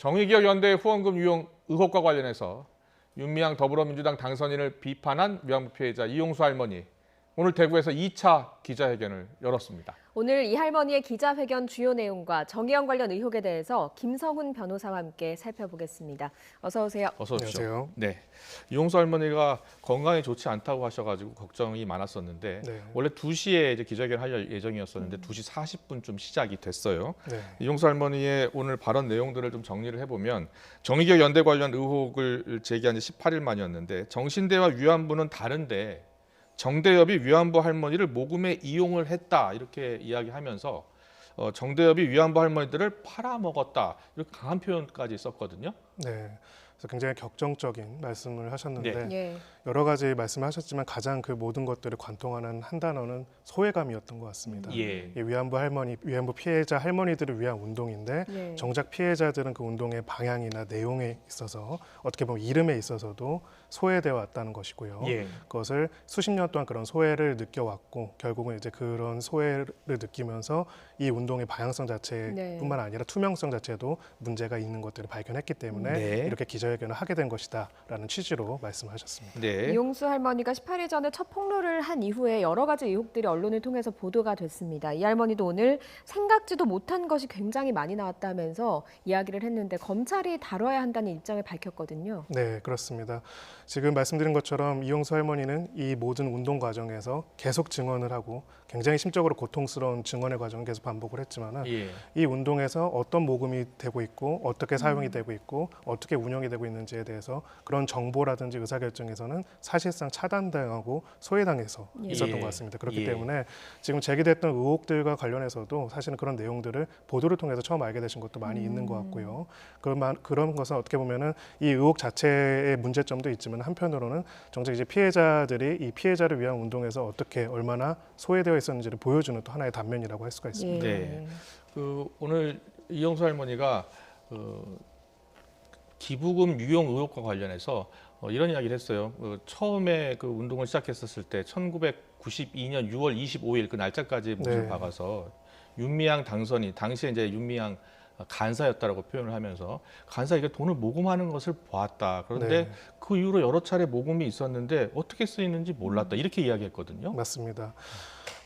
정의기억연대 후원금 유용 의혹과 관련해서 윤미향 더불어민주당 당선인을 비판한 위안부 피해자 이용수 할머니, 오늘 대구에서 2차 기자회견을 열었습니다. 오늘 이 할머니의 기자회견 주요 내용과 정의연 관련 의혹에 대해서 김성훈 변호사와 함께 살펴보겠습니다. 어서 오세요. 어서 오십시오. 안녕하세요. 네, 이용수 할머니가 건강이 좋지 않다고 하셔가지고 걱정이 많았었는데 네. 원래 2시에 이제 기자회견 할 예정이었었는데 2시 40분쯤 시작이 됐어요. 네. 이용수 할머니의 오늘 발언 내용들을 좀 정리를 해보면 정의기억연대 관련 의혹을 제기한 지 18일 만이었는데 정신대와 위안부는 다른데 정대협이 위안부 할머니를 모금에 이용을 했다 이렇게 이야기하면서 정대협이 위안부 할머니들을 팔아먹었다 이렇게 강한 표현까지 썼거든요. 네. 그래서 굉장히 격정적인 말씀을 하셨는데 예. 여러 가지 말씀하셨지만 가장 그 모든 것들을 관통하는 한 단어는 소외감이었던 것 같습니다. 예. 이 위안부 피해자 할머니들을 위한 운동인데 예. 정작 피해자들은 그 운동의 방향이나 내용에 있어서 어떻게 보면 이름에 있어서도 소외되어 왔다는 것이고요. 예. 그것을 수십 년 동안 그런 소외를 느껴왔고 결국은 이제 그런 소외를 느끼면서 이 운동의 방향성 자체뿐만 아니라 투명성 자체도 문제가 있는 것들을 발견했기 때문에 네. 이렇게 기자회견을 하게 된 것이다라는 취지로 말씀하셨습니다. 네. 이용수 할머니가 18일 전에 첫 폭로를 한 이후에 여러 가지 의혹들이 언론을 통해서 보도가 됐습니다. 이 할머니도 오늘 생각지도 못한 것이 굉장히 많이 나왔다면서 이야기를 했는데 검찰이 다뤄야 한다는 입장을 밝혔거든요. 네, 그렇습니다. 지금 말씀드린 것처럼 이용수 할머니는 이 모든 운동 과정에서 계속 증언을 하고 굉장히 심적으로 고통스러운 증언의 과정을 계속 반복을 했지만은 예. 이 운동에서 어떤 모금이 되고 있고 어떻게 사용이 되고 있고 어떻게 운영이 되고 있는지에 대해서 그런 정보라든지 의사결정에서는 사실상 차단당하고 소외당해서 예. 있었던 예. 것 같습니다. 그렇기 예. 때문에 지금 제기됐던 의혹들과 관련해서도 사실은 그런 내용들을 보도를 통해서 처음 알게 되신 것도 많이 있는 것 같고요. 그런 것은 어떻게 보면은 이 의혹 자체의 문제점도 있지만 한편으로는 정작 이제 피해자들이 이 피해자를 위한 운동에서 어떻게 얼마나 소외되어 있었는지를 보여주는 또 하나의 단면이라고 할 수가 있습니다. 예. 네. 오늘 이용수 할머니가 기부금 유용 의혹과 관련해서 이런 이야기를 했어요. 처음에 그 운동을 시작했었을 때 1992년 6월 25일 그 날짜까지 못을 네. 박아서 윤미향 당선인 당시에 이제 윤미향 간사였다라고 표현을 하면서 간사에게 돈을 모금하는 것을 보았다. 그런데 네. 그 이후로 여러 차례 모금이 있었는데 어떻게 쓰이는지 몰랐다. 이렇게 이야기했거든요. 맞습니다.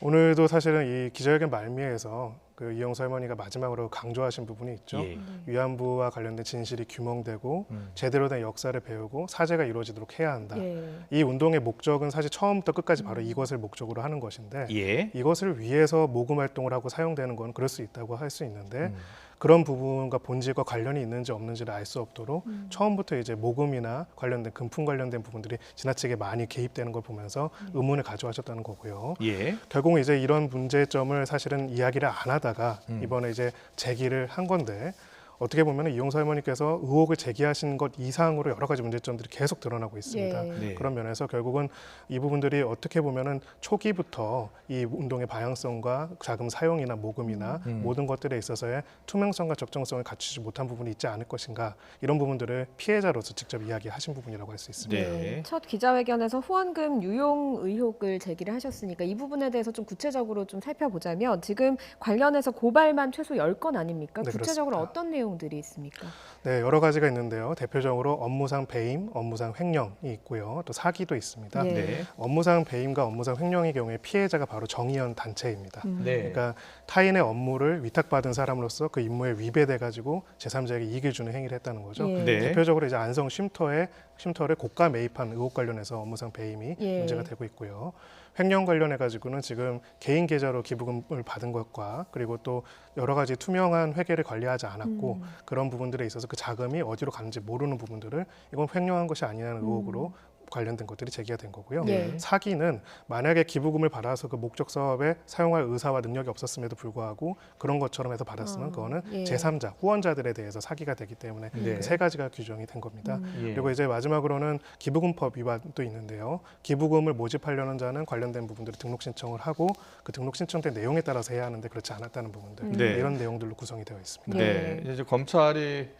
오늘도 사실은 이 기자회견 말미에서 그 이용수 할머니가 마지막으로 강조하신 부분이 있죠. 예. 위안부와 관련된 진실이 규명되고 음. 제대로 된 역사를 배우고 사죄가 이루어지도록 해야 한다. 예. 이 운동의 목적은 사실 처음부터 끝까지 바로 이것을 목적으로 하는 것인데 예. 이것을 위해서 모금 활동을 하고 사용되는 건 그럴 수 있다고 할 수 있는데 음. 그런 부분과 본질과 관련이 있는지 없는지를 알 수 없도록 처음부터 이제 모금이나 관련된 금품 관련된 부분들이 지나치게 많이 개입되는 걸 보면서 의문을 가져하셨다는 거고요. 예. 결국은 이제 이런 문제점을 사실은 이야기를 안 하다가 이번에 이제 제기를 한 건데 어떻게 보면 이용수 할머니께서 의혹을 제기하신 것 이상으로 여러 가지 문제점들이 계속 드러나고 있습니다. 예. 네. 그런 면에서 결국은 이 부분들이 어떻게 보면은 초기부터 이 운동의 방향성과 자금 사용이나 모금이나 모든 것들에 있어서의 투명성과 적정성을 갖추지 못한 부분이 있지 않을 것인가 이런 부분들을 피해자로서 직접 이야기하신 부분이라고 할 수 있습니다. 네. 첫 기자회견에서 후원금 유용 의혹을 제기를 하셨으니까 이 부분에 대해서 좀 구체적으로 좀 살펴보자면 지금 관련해서 고발만 최소 10건 아닙니까? 네, 구체적으로 그렇습니다. 어떤 내용들이 있습니까? 네, 여러 가지가 있는데요. 대표적으로 업무상 배임, 업무상 횡령이 있고요. 또 사기도 있습니다. 예. 네. 업무상 배임과 업무상 횡령의 경우에 피해자가 바로 정의연 단체입니다. 네. 그러니까 타인의 업무를 위탁받은 사람으로서 그 임무에 위배돼 가지고 제3자에게 이익을 주는 행위를 했다는 거죠. 예. 네. 대표적으로 이제 안성 쉼터를 고가 매입한 의혹 관련해서 업무상 배임이 예. 문제가 되고 있고요. 횡령 관련해 가지고는 지금 개인 계좌로 기부금을 받은 것과 그리고 또 여러 가지 투명한 회계를 관리하지 않았고 그런 부분들에 있어서 그 자금이 어디로 가는지 모르는 부분들을 이건 횡령한 것이 아니냐는 의혹으로 관련된 것들이 제기가 된 거고요. 예. 사기는 만약에 기부금을 받아서 그 목적 사업에 사용할 의사와 능력이 없었음에도 불구하고 그런 것처럼 해서 받았으면 그거는 예. 제3자 후원자들에 대해서 사기가 되기 때문에 네. 그 세 가지가 규정이 된 겁니다. 예. 그리고 이제 마지막으로는 기부금법 위반도 있는데요. 기부금을 모집하려는 자는 관련된 부분들을 등록 신청을 하고 그 등록 신청된 내용에 따라서 해야 하는데 그렇지 않았다는 부분들 네. 이런 내용들로 구성이 되어 있습니다. 네, 이제 검찰이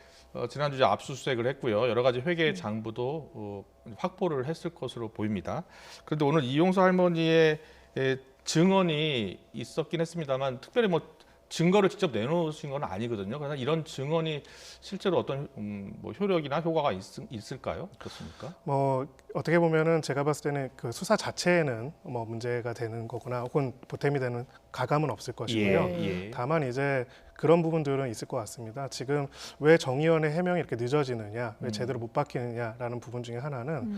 지난주에 압수수색을 했고요. 여러 가지 회계 장부도 확보를 했을 것으로 보입니다. 그런데 오늘 이용수 할머니의 증언이 있었긴 했습니다만 특별히 뭐 증거를 직접 내놓으신 건 아니거든요. 그러나 이런 증언이 실제로 어떤 뭐 효력이나 효과가 있을까요? 어떻습니까? 뭐 어떻게 보면은 제가 봤을 때는 그 수사 자체에는 뭐 문제가 되는 거거나 혹은 보탬이 되는 가감은 없을 것이고요. 예. 다만 이제 그런 부분들은 있을 것 같습니다. 지금 왜 정의원의 해명이 이렇게 늦어지느냐, 왜 제대로 못 박히느냐라는 부분 중에 하나는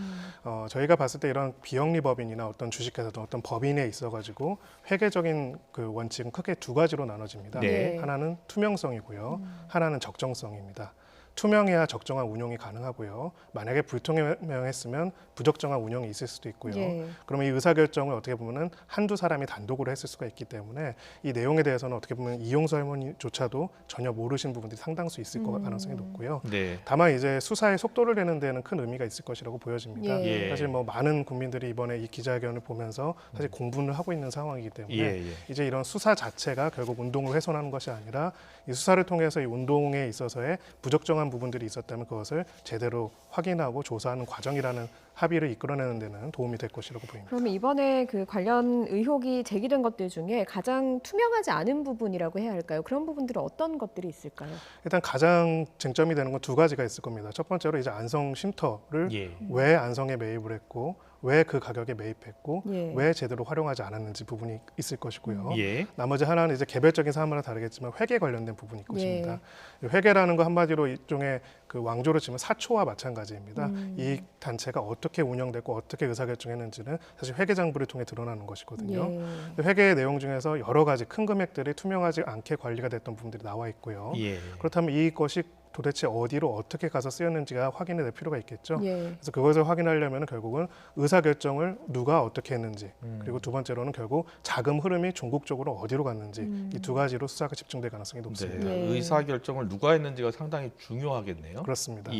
저희가 봤을 때 이런 비영리법인이나 어떤 주식회사도 어떤 법인에 있어가지고 회계적인 그 원칙은 크게 두 가지로 나눠집니다. 네. 하나는 투명성이고요, 하나는 적정성입니다. 투명해야 적정한 운용이 가능하고요. 만약에 불투명했으면 부적정한 운용이 있을 수도 있고요. 예. 그러면 이 의사결정을 어떻게 보면은 한두 사람이 단독으로 했을 수가 있기 때문에 이 내용에 대해서는 어떻게 보면 이용수 할머니조차도 전혀 모르신 부분들이 상당수 있을 가능성이 높고요. 네. 다만 이제 수사의 속도를 내는 데는 큰 의미가 있을 것이라고 보여집니다. 예. 사실 뭐 많은 국민들이 이번에 이 기자회견을 보면서 사실 공분을 하고 있는 상황이기 때문에 이제 이런 수사 자체가 결국 운동을 훼손하는 것이 아니라 이 수사를 통해서 이 운동에 있어서의 부적정한 부분들이 있었다면 그것을 제대로 확인하고 조사하는 과정이라는 합의를 이끌어내는 데는 도움이 될 것이라고 보입니다. 그러면 이번에 그 관련 의혹이 제기된 것들 중에 가장 투명하지 않은 부분이라고 해야 할까요? 그런 부분들은 어떤 것들이 있을까요? 일단 가장 쟁점이 되는 건 두 가지가 있을 겁니다. 첫 번째로 이제 안성 쉼터를 왜 안성에 매입을 했고 왜 그 가격에 매입했고 왜 제대로 활용하지 않았는지 부분이 있을 것이고요. 나머지 하나는 이제 개별적인 사안마다 다르겠지만 회계 관련된 부분일 것입니다. 회계라는 거 한마디로 일종의 그 왕조로 치면 사초와 마찬가지입니다. 이 단체가 어떻게 운영됐고 어떻게 의사결정했는지는 사실 회계장부를 통해 드러나는 것이거든요. 회계의 내용 중에서 여러 가지 큰 금액들이 투명하지 않게 관리가 됐던 부분들이 나와 있고요. 그렇다면 이것이 도대체 어디로 어떻게 가서 쓰였는지가 확인이 될 필요가 있겠죠. 그래서 그것을 확인하려면 결국은 의사결정을 누가 어떻게 했는지 그리고 두 번째로는 결국 자금 흐름이 종국적으로 어디로 갔는지 이 두 가지로 수사가 집중될 가능성이 높습니다. 의사결정을 누가 했는지가 상당히 중요하겠네요. 그렇습니다.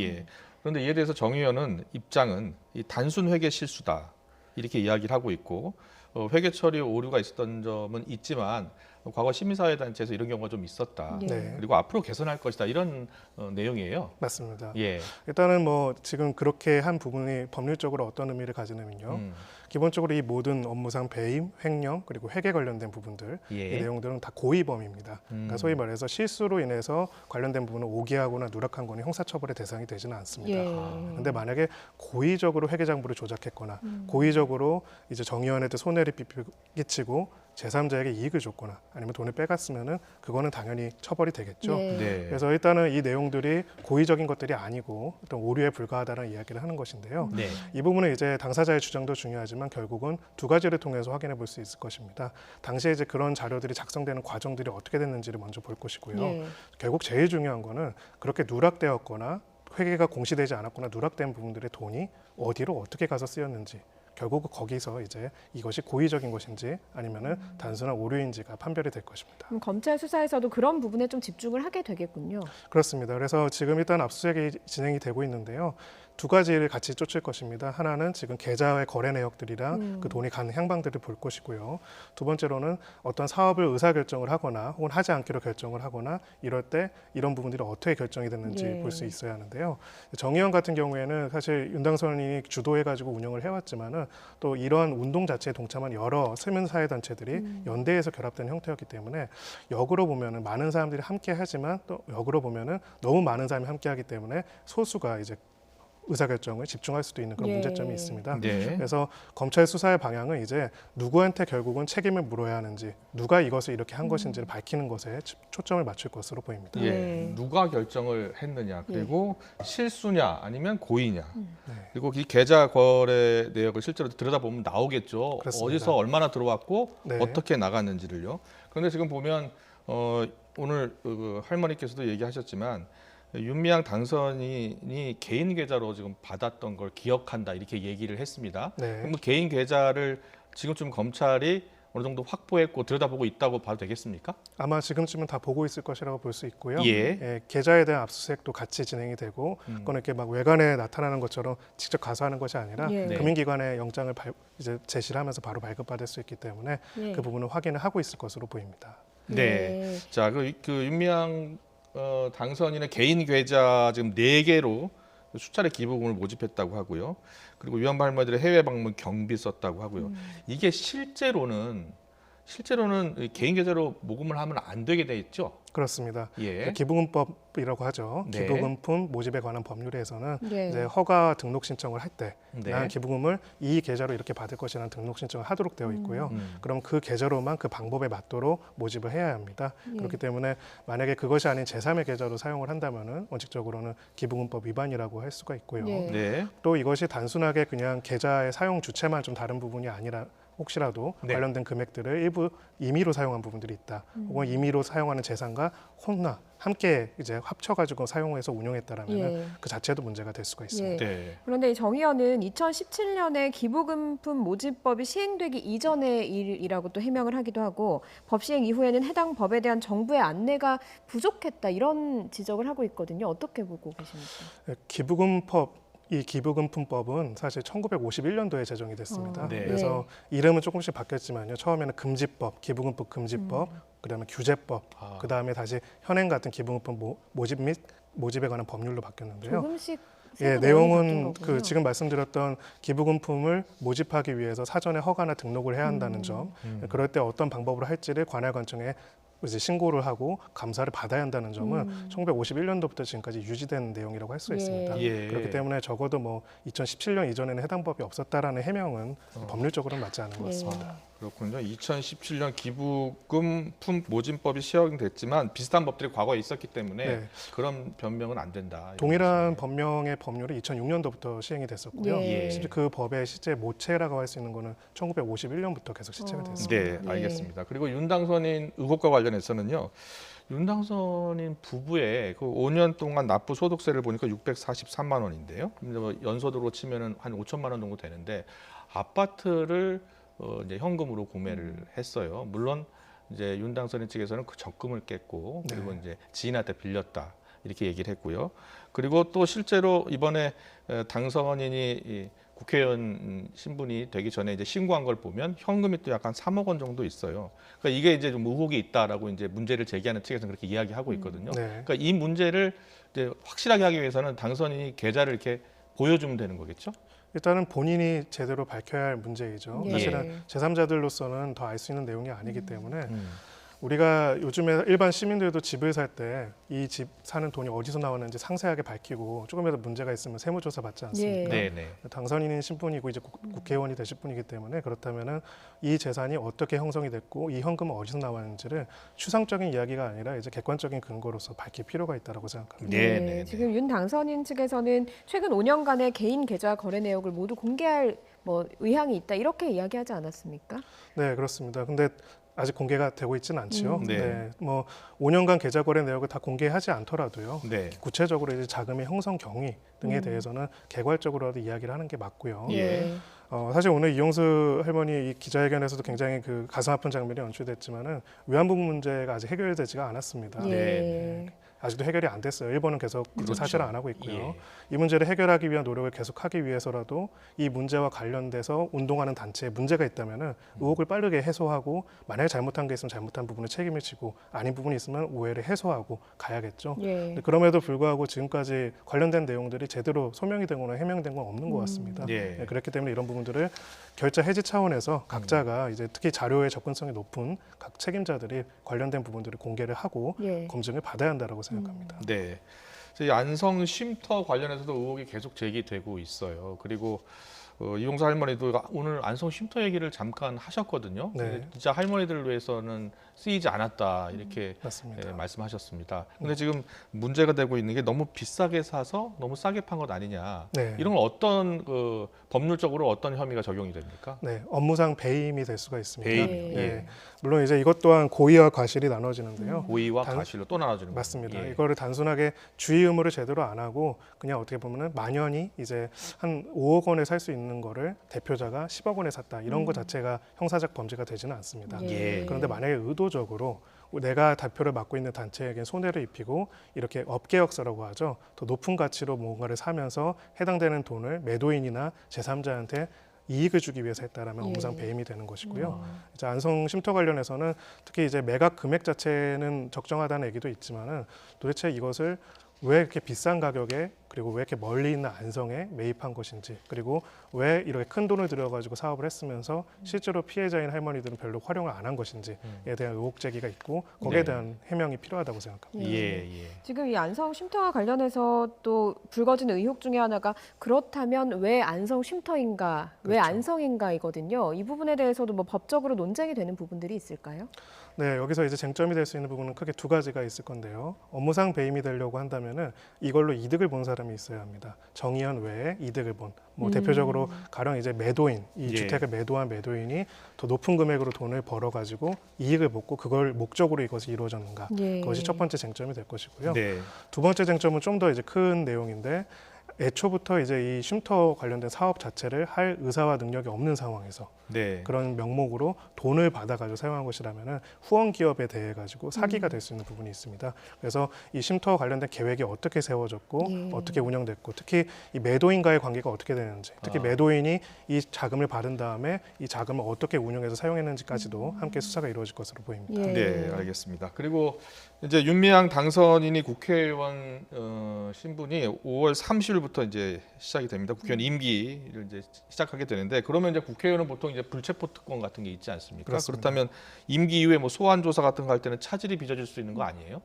그런데 이에 대해서 정 의원은 입장은 이 단순 회계 실수다 이렇게 이야기를 하고 있고 회계 처리 오류가 있었던 점은 있지만 과거 시민사회단체에서 이런 경우가 좀 있었다. 그리고 앞으로 개선할 것이다. 이런 내용이에요. 맞습니다. 일단은 뭐 지금 그렇게 한 부분이 법률적으로 어떤 의미를 가지냐면요. 기본적으로 이 모든 업무상 배임, 횡령 그리고 회계 관련된 부분들 이 내용들은 다 고의범입니다. 그러니까 소위 말해서 실수로 인해서 관련된 부분을 오기하거나 누락한 거는 형사처벌의 대상이 되지는 않습니다. 그런데 만약에 고의적으로 회계장부를 조작했거나 고의적으로 이제 정의원한테 손해를 끼치고 제3자에게 이익을 줬거나 아니면 돈을 빼갔으면은 그거는 당연히 처벌이 되겠죠. 그래서 일단은 이 내용들이 고의적인 것들이 아니고 어떤 오류에 불과하다는 이야기를 하는 것인데요. 이 부분은 이제 당사자의 주장도 중요하지만 결국은 두 가지를 통해서 확인해 볼 수 있을 것입니다. 당시에 이제 그런 자료들이 작성되는 과정들이 어떻게 됐는지를 먼저 볼 것이고요. 결국 제일 중요한 거는 그렇게 누락되었거나 회계가 공시되지 않았거나 누락된 부분들의 돈이 어디로 어떻게 가서 쓰였는지 결국 거기서 이제 이것이 고의적인 것인지 아니면은 단순한 오류인지가 판별이 될 것입니다. 그럼 검찰 수사에서도 그런 부분에 좀 집중을 하게 되겠군요. 그렇습니다. 그래서 지금 일단 압수수색이 진행이 되고 있는데요. 두 가지를 같이 쫓을 것입니다. 하나는 지금 계좌의 거래 내역들이랑 그 돈이 가는 향방들을 볼 것이고요. 두 번째로는 어떤 사업을 의사결정을 하거나 혹은 하지 않기로 결정을 하거나 이럴 때 이런 부분들이 어떻게 결정이 됐는지 볼 수 있어야 하는데요. 정의원 같은 경우에는 사실 윤당선이 주도해가지고 운영을 해왔지만은 또 이러한 운동 자체에 동참한 여러 시민사회단체들이 연대해서 결합된 형태였기 때문에 역으로 보면은 많은 사람들이 함께하지만 또 역으로 보면은 너무 많은 사람이 함께하기 때문에 소수가 이제 의사결정을 집중할 수도 있는 그런 문제점이 있습니다. 그래서 검찰 수사의 방향은 이제 누구한테 결국은 책임을 물어야 하는지 누가 이것을 이렇게 한 것인지를 밝히는 것에 초점을 맞출 것으로 보입니다. 누가 결정을 했느냐 그리고 실수냐 아니면 고의냐 그리고 이 계좌 거래 내역을 실제로 들여다보면 나오겠죠. 그렇습니다. 어디서 얼마나 들어왔고 어떻게 나갔는지를요. 그런데 지금 보면 오늘 할머니께서도 얘기하셨지만 윤미향 당선인이 개인 계좌로 지금 받았던 걸 기억한다 이렇게 얘기를 했습니다. 그럼 개인 계좌를 지금쯤 검찰이 어느 정도 확보했고 들여다보고 있다고 봐도 되겠습니까? 아마 지금쯤은 다 보고 있을 것이라고 볼 수 있고요. 계좌에 대한 압수수색도 같이 진행이 되고 그건 이렇게 막 외관에 나타나는 것처럼 직접 가서 하는 것이 아니라 금융기관에 영장을 이제 제시를 하면서 바로 발급받을 수 있기 때문에 그 부분을 확인을 하고 있을 것으로 보입니다. 자, 그 윤미향 당선인의 개인 계좌 지금 4개로 수차례 기부금을 모집했다고 하고요. 그리고 위안부 할머니들의 해외 방문 경비 썼다고 하고요. 이게 실제로는 실제로는 이 개인 계좌로 모금을 하면 안 되게 돼 있죠. 그렇습니다. 예. 기부금법이라고 하죠. 네. 기부금품 모집에 관한 법률에서는 네. 이제 허가 등록 신청을 할 때 네. 나는 기부금을 이 계좌로 이렇게 받을 것이라는 등록 신청을 하도록 되어 있고요. 그럼 그 계좌로만 그 방법에 맞도록 모집을 해야 합니다. 예. 그렇기 때문에 만약에 그것이 아닌 제3의 계좌로 사용을 한다면은 원칙적으로는 기부금법 위반이라고 할 수가 있고요. 예. 네. 또 이것이 단순하게 그냥 계좌의 사용 주체만 좀 다른 부분이 아니라 혹시라도 네. 관련된 금액들을 일부 임의로 사용한 부분들이 있다. 혹은 임의로 사용하는 재산과 혼나 함께 이제 합쳐가지고 사용해서 운용했다라면 예. 그 자체도 문제가 될 수가 있습니다. 예. 네. 그런데 이 정 의원은 2017년에 기부금품 모집법이 시행되기 이전의 일이라고 또 해명을 하기도 하고 법 시행 이후에는 해당 법에 대한 정부의 안내가 부족했다 이런 지적을 하고 있거든요. 어떻게 보고 계십니까? 이 기부금품법은 사실 1951년도에 제정이 됐습니다. 네. 그래서 이름은 조금씩 바뀌었지만요. 처음에는 금지법, 기부금품 금지법, 그다음에 규제법, 아. 그다음에 다시 현행 같은 기부금품 모집 및 모집에 관한 법률로 바뀌었는데요. 조금씩 예, 세부 내용이 바뀐 내용은 거군요. 그 지금 말씀드렸던 기부금품을 모집하기 위해서 사전에 허가나 등록을 해야 한다는 점, 그럴 때 어떤 방법으로 할지를 관할관청에 이제 신고를 하고 감사를 받아야 한다는 점은 1951년도부터 지금까지 유지된 내용이라고 할 수 예. 있습니다. 예. 그렇기 때문에 적어도 뭐 2017년 이전에는 해당 법이 없었다라는 해명은 법률적으로는 맞지 않은 것 같습니다. 그렇군요. 2017년 기부금품 모집법이 시행됐지만 비슷한 법들이 과거에 있었기 때문에 네. 그런 변명은 안 된다. 이런 동일한 말씀이네요. 법령의 법률이 2006년도부터 시행이 됐었고요. 예. 실제 그 법의 실제 모체라고 할 수 있는 거는 1951년부터 계속 실체가 됐습니다. 네, 네. 알겠습니다. 그리고 윤당선인 의혹과 관련해서는요. 윤당선인 부부의 그 5년 동안 납부 소득세를 보니까 643만 원인데요. 근데 뭐 연소득으로 치면은 한 5천만 원 정도 되는데 아파트를 이제 현금으로 구매를 했어요. 물론 이제 윤당선인 측에서는 그 적금을 깼고 그리고 이제 지인한테 빌렸다 이렇게 얘기를 했고요. 그리고 또 실제로 이번에 당선인이 이 국회의원 신분이 되기 전에 이제 신고한 걸 보면 현금이 또 약간 3억 원 정도 있어요. 그러니까 이게 이제 좀 의혹이 있다라고 이제 문제를 제기하는 측에서는 그렇게 이야기하고 있거든요. 네. 그러니까 이 문제를 이제 확실하게 하기 위해서는 당선인이 계좌를 이렇게 보여주면 되는 거겠죠? 일단은 본인이 제대로 밝혀야 할 문제이죠. 예. 사실은 제3자들로서는 더 알 수 있는 내용이 아니기 때문에 우리가 요즘에 일반 시민들도 집을 살 때 이 집 사는 돈이 어디서 나왔는지 상세하게 밝히고 조금이라도 문제가 있으면 세무조사 받지 않습니까? 예. 네. 당선인인 신분이고 이제 국회의원이 되실 분이기 때문에 그렇다면은 이 재산이 어떻게 형성이 됐고 이 현금은 어디서 나왔는지를 추상적인 이야기가 아니라 이제 객관적인 근거로서 밝힐 필요가 있다라고 생각합니다. 네. 지금 윤 당선인 측에서는 최근 5년간의 개인 계좌 거래 내역을 모두 공개할 뭐 의향이 있다 이렇게 이야기하지 않았습니까? 네, 그렇습니다. 근데 아직 공개가 되고 있지는 않지요. 네. 뭐 5년간 계좌 거래 내역을 다 공개하지 않더라도요. 네. 구체적으로 이제 자금의 형성 경위 등에 대해서는 개괄적으로라도 이야기를 하는 게 맞고요. 예. 사실 오늘 이용수 할머니 이 기자회견에서도 굉장히 그 가슴 아픈 장면이 연출됐지만은 위안부 문제가 아직 해결되지가 않았습니다. 예. 아직도 해결이 안 됐어요. 일본은 계속 그렇죠. 사실을 안 하고 있고요. 예. 이 문제를 해결하기 위한 노력을 계속하기 위해서라도 이 문제와 관련돼서 운동하는 단체에 문제가 있다면은 의혹을 빠르게 해소하고 만약에 잘못한 게 있으면 잘못한 부분을 책임을 지고 아닌 부분이 있으면 오해를 해소하고 가야겠죠. 예. 근데 그럼에도 불구하고 지금까지 관련된 내용들이 제대로 소명이 되거나 해명된 건 없는 것 같습니다. 예. 네, 그렇기 때문에 이런 부분들을 결자 해지 차원에서 각자가 이제 특히 자료의 접근성이 높은 각 책임자들이 관련된 부분들을 공개를 하고 예. 검증을 받아야 한다라고 생각합니다. 네. 이 안성 쉼터 관련해서도 의혹이 계속 제기되고 있어요. 그리고 이용사 할머니도 오늘 안성 쉼터 얘기를 잠깐 하셨거든요. 네. 근데 진짜 할머니들을 위해서는 쓰이지 않았다 이렇게 맞습니다. 말씀하셨습니다. 근데 지금 문제가 되고 있는 게 너무 비싸게 사서 너무 싸게 판 것 아니냐. 네. 이런 건 어떤 법률적으로 어떤 혐의가 적용이 됩니까? 네, 업무상 배임이 될 수가 있습니다. 배임. 예. 예. 물론 이제 이것 또한 고의와 과실이 나눠지는데요. 고의와 단- 과실로 또 나눠지는 맞습니다. 거군요. 예. 이거를 단순하게 주의 의무를 제대로 안 하고 그냥 어떻게 보면은 만연히 이제 한 5억 원에 살 수 있는 거를 대표자가 10억 원에 샀다 이런 것 자체가 형사적 범죄가 되지는 않습니다. 예. 그런데 만약에 의도적으로 내가 대표를 맡고 있는 단체에게 손해를 입히고 이렇게 업계역서라고 하죠. 더 높은 가치로 뭔가를 사면서 해당되는 돈을 매도인이나 제3자한테 이익을 주기 위해서 했다라면 예. 업무상 배임이 되는 것이고요. 이제 안성 쉼터 관련해서는 특히 이제 매각 금액 자체는 적정하다는 얘기도 있지만은 도대체 이것을 왜 이렇게 비싼 가격에 그리고 왜 이렇게 멀리 있는 안성에 매입한 것인지, 그리고 왜 이렇게 큰 돈을 들여가지고 사업을 했으면서 실제로 피해자인 할머니들은 별로 활용을 안 한 것인지에 대한 의혹 제기가 있고 거기에 네. 대한 해명이 필요하다고 생각합니다. 예. 지금 이 안성 쉼터와 관련해서 또 불거지는 의혹 중에 하나가 그렇다면 왜 안성 쉼터인가, 왜 그렇죠. 안성인가이거든요. 이 부분에 대해서도 뭐 법적으로 논쟁이 되는 부분들이 있을까요? 네, 여기서 이제 쟁점이 될 수 있는 부분은 크게 두 가지가 있을 건데요. 업무상 배임이 되려고 한다면은 이걸로 이득을 본 사람이 있어야 합니다. 정의연 외에 이득을 본, 대표적으로 가령 이제 매도인, 이 예. 주택을 매도한 매도인이 더 높은 금액으로 돈을 벌어가지고 이익을 먹고 그걸 목적으로 이것이 이루어졌는가, 예. 그것이 첫 번째 쟁점이 될 것이고요. 네. 두 번째 쟁점은 좀 더 이제 큰 내용인데. 애초부터 이제 이 쉼터 관련된 사업 자체를 할 의사와 능력이 없는 상황에서 네. 그런 명목으로 돈을 받아가지고 사용한 것이라면은 후원 기업에 대해 가지고 사기가 될 수 있는 부분이 있습니다. 그래서 이 쉼터 관련된 계획이 어떻게 세워졌고 예. 어떻게 운영됐고 특히 이 매도인과의 관계가 어떻게 되는지, 특히 매도인이 이 자금을 받은 다음에 이 자금을 어떻게 운영해서 사용했는지까지도 함께 수사가 이루어질 것으로 보입니다. 예. 네, 알겠습니다. 그리고 이제 윤미향 당선인이 국회의원 신분이 5월 30일부터 이제 시작이 됩니다. 국회의원 임기를 이제 시작하게 되는데 그러면 이제 국회의원은 보통 이제 불체포 특권 같은 게 있지 않습니까? 그렇습니다. 그렇다면 임기 이후에 뭐 소환 조사 같은 거 할 때는 차질이 빚어질 수 있는 거 아니에요?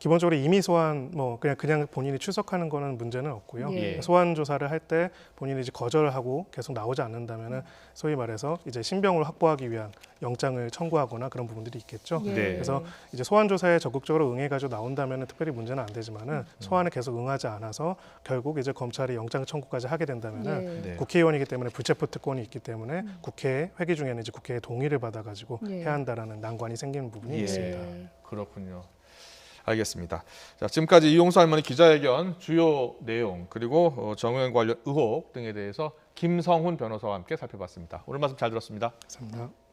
기본적으로 임의 소환 그냥 본인이 출석하는 거는 문제는 없고요. 예. 소환 조사를 할 때 본인이 이제 거절하고 계속 나오지 않는다면은 소위 말해서 이제 신병을 확보하기 위한 영장을 청구하거나 그런 부분들이 있겠죠. 예. 네. 그래서 이제 소환 조사에 적극적으로 응해가지고 나온다면은 특별히 문제는 안 되지만은 소환에 계속 응하지 않아서 결국 이제 검찰이 영장 청구까지 하게 된다면은 예. 네. 국회의원이기 때문에 불체포 특권이 있기 때문에 국회 회기 중에는 이제 국회의 동의를 받아가지고 예. 해야 한다라는 난관이 생기는 부분이 예. 있습니다. 그렇군요. 알겠습니다. 자, 지금까지 이용수 할머니 기자회견 주요 내용 그리고 정의연 관련 의혹 등에 대해서 김성훈 변호사와 함께 살펴봤습니다. 오늘 말씀 잘 들었습니다. 감사합니다.